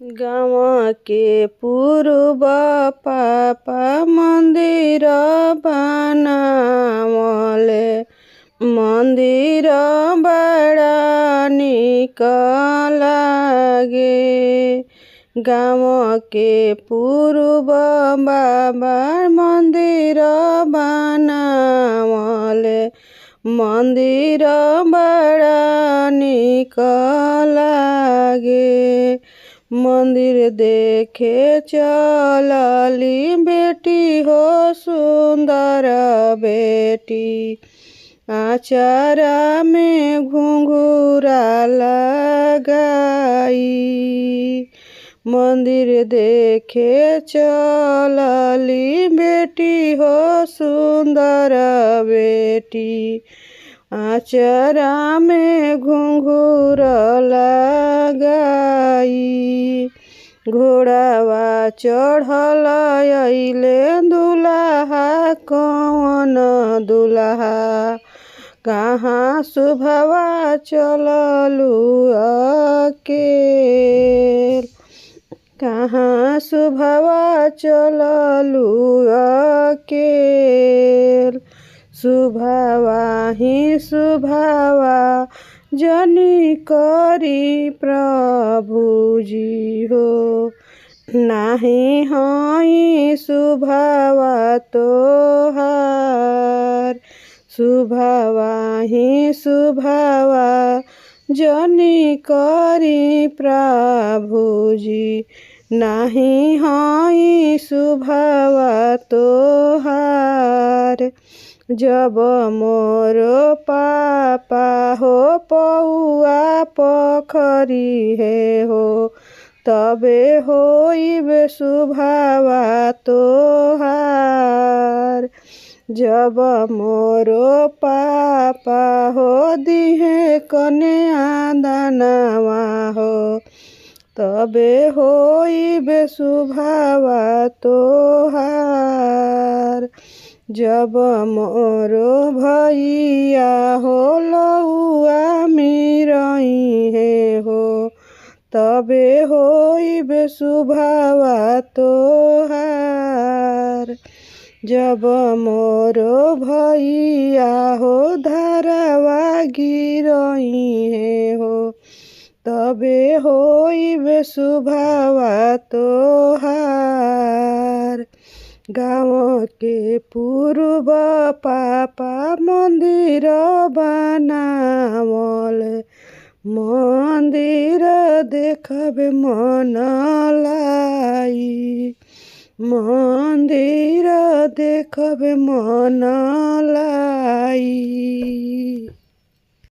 गाँवके पूर्व पापा मंदिर बनावले। मंदिर बड़ा निक लागे। गाँवके पूर्व बाबा मंदिर बनावले। मंदिर बड़ा निक लागे। मंदिर देखे चलली बेटी हो सुंदर बेटी। आचारा में घुंघूरा लगाई। मंदिर देखे चलली बेटी हो सुंदर बेटी। आचरा में घुंघूर लगाई। घोड़ावा चढ़ल अइले दुल्हा कौन दुल्हा। कहाँ शुभवा चललू अकेल। कहाँ शुभवा चललू अकेल। शुभवा ही शुभवा जनी करी प्रभुजी हो। नाही हई शुभवा तोहार। शुभवा ही शुभवा जनी करी प्रभुजी। नाही हई शुभवा तोहार। जब मोर पापा हो पौआ पोखरी है हो। तबे होइबे शुभवा तोहार। जब मोर पापा हो दिहे कन्या दानवा हो। तबे होइबे शुभवा तोहार। जब मोर भैया हो लौआ मिरई है हो। तबे होइबे शुभवा तोहार। जब मोर भैया हो धारावा गिरई है हो। तबे होइबे शुभवा तोहार। गाँव के पूर्व पापा मंदिर बनावले। मंदिर देखबे मन लाई। मंदिर देखबे मन लाई।